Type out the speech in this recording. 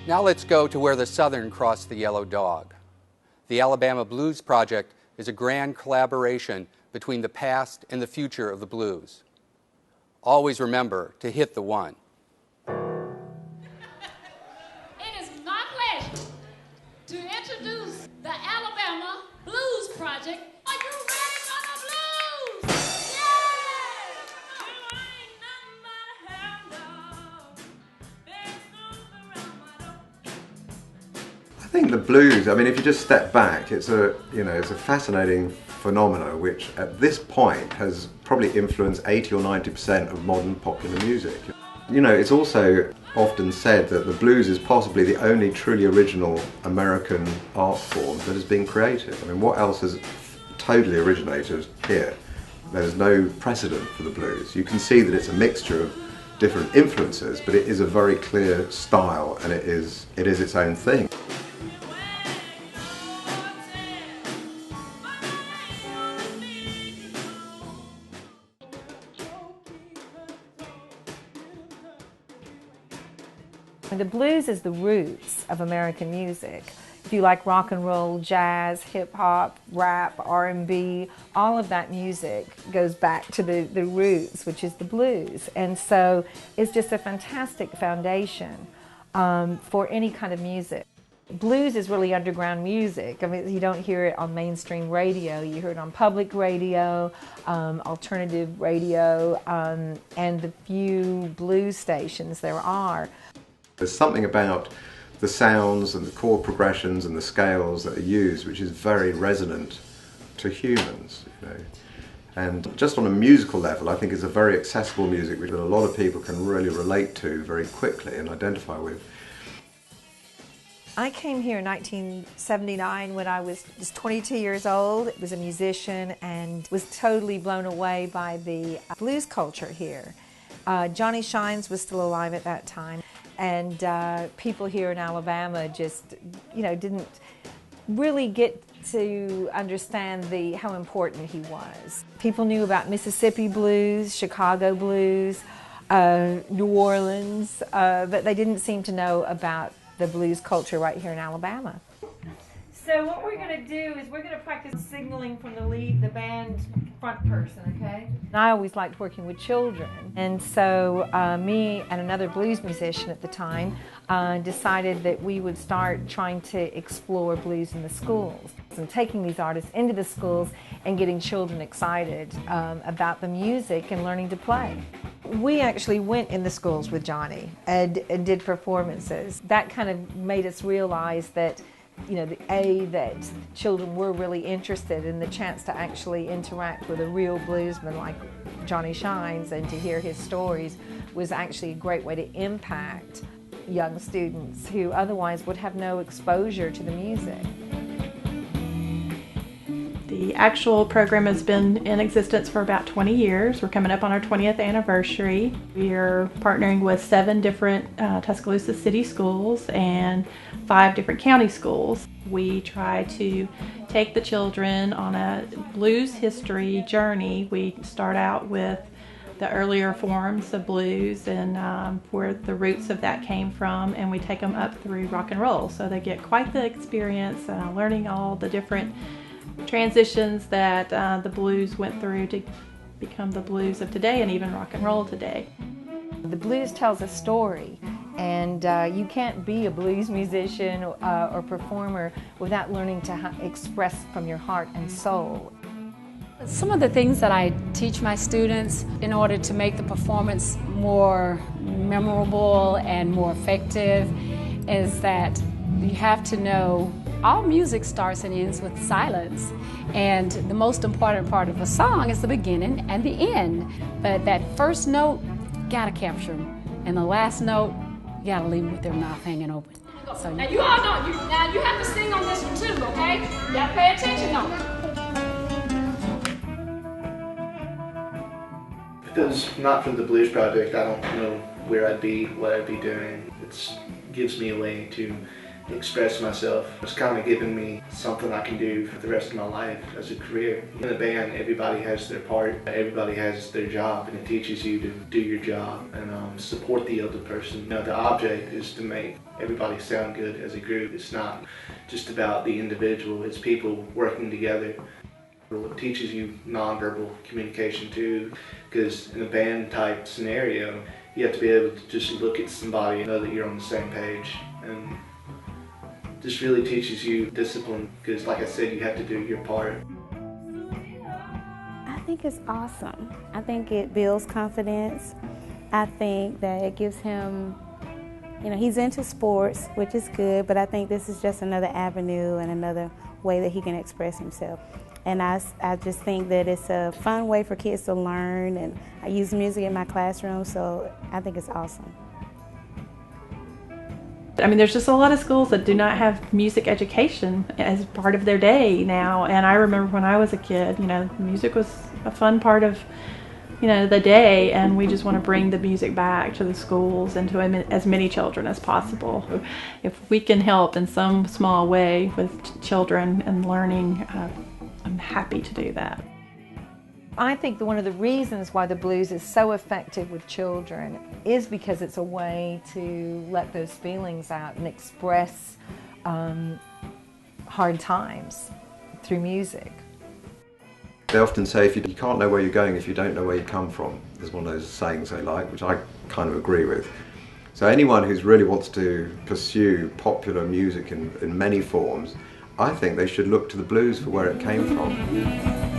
Now let's go to where the Southern crossed the yellow dog. The Alabama Blues Project is a grand collaboration between the past and the future of the blues. Always remember to hit the one. It is my pleasure to introduce the Alabama Blues Project. Are you ready for the blues? Yeah! You ain't nothing but a hound dog. There's nothing around my door. I think the blues, I mean, if you just step back, it's a fascinating phenomenon which at this point has probably influenced 80 or 90% of modern popular music. You know, it's also often said that the blues is possibly the only truly original American art form that has been created. I mean, what else has totally originated here? There's no precedent for the blues. You can see that it's a mixture of different influences, but it is a very clear style and it is its own thing. The blues is the roots of American music. If you like rock and roll, jazz, hip hop, rap, R&B, all of that music goes back to the roots, which is the blues. And so it's just a fantastic foundation for any kind of music. Blues is really underground music. I mean, you don't hear it on mainstream radio. You hear it on public radio, alternative radio, and the few blues stations there are. There's something about the sounds and the chord progressions and the scales that are used which is very resonant to humans, you know. And just on a musical level, I think it's a very accessible music which a lot of people can really relate to very quickly and identify with. I came here in 1979 when I was just 22 years old. I was a musician and was totally blown away by the blues culture here. Johnny Shines was still alive at that time. And people here in Alabama just, didn't really get to understand how important he was. People knew about Mississippi blues, Chicago blues, New Orleans, but they didn't seem to know about the blues culture right here in Alabama. So what we're going to do is we're going to practice signaling from the band front person, okay? I always liked working with children, and so me and another blues musician at the time decided that we would start trying to explore blues in the schools and taking these artists into the schools and getting children excited about the music and learning to play. We actually went in the schools with Johnny and did performances. That kind of made us realize that that children were really interested in the chance to actually interact with a real bluesman like Johnny Shines and to hear his stories was actually a great way to impact young students who otherwise would have no exposure to the music. The actual program has been in existence for about 20 years. We're coming up on our 20th anniversary. We are partnering with 7 different Tuscaloosa city schools and 5 different county schools. We try to take the children on a blues history journey. We start out with the earlier forms of blues and where the roots of that came from, and we take them up through rock and roll. So they get quite the experience learning all the different transitions that the blues went through to become the blues of today and even rock and roll today. The blues tells a story, and you can't be a blues musician or performer without learning to express from your heart and soul. Some of the things that I teach my students in order to make the performance more memorable and more effective is that you have to know all music starts and ends with silence, and the most important part of a song is the beginning and the end. But that first note, you gotta capture them, and the last note, you gotta leave them with their mouth hanging open. So now you all know, you have to sing on this one too, okay? You gotta pay attention now. If it was not for the Blues Project, I don't know where I'd be, what I'd be doing. It gives me a way to express myself. It's kind of given me something I can do for the rest of my life as a career. In a band, everybody has their part, everybody has their job, and it teaches you to do your job and support the other person. You know, the object is to make everybody sound good as a group. It's not just about the individual, it's people working together. It teaches you nonverbal communication too, because in a band type scenario, you have to be able to just look at somebody and know that you're on the same page. And just really teaches you discipline, because like I said, you have to do your part. I think it's awesome. I think it builds confidence. I think that it gives him, you know, he's into sports, which is good, but I think this is just another avenue and another way that he can express himself. And I just think that it's a fun way for kids to learn, and I use music in my classroom, so I think it's awesome. I mean, there's just a lot of schools that do not have music education as part of their day now. And I remember when I was a kid, you know, music was a fun part of, you know, the day, and we just want to bring the music back to the schools and to as many children as possible. If we can help in some small way with children and learning, I'm happy to do that. I think that one of the reasons why the blues is so effective with children is because it's a way to let those feelings out and express hard times through music. They often say if you can't know where you're going if you don't know where you come from. There's one of those sayings they like, which I kind of agree with. So anyone who really wants to pursue popular music in many forms, I think they should look to the blues for where it came from.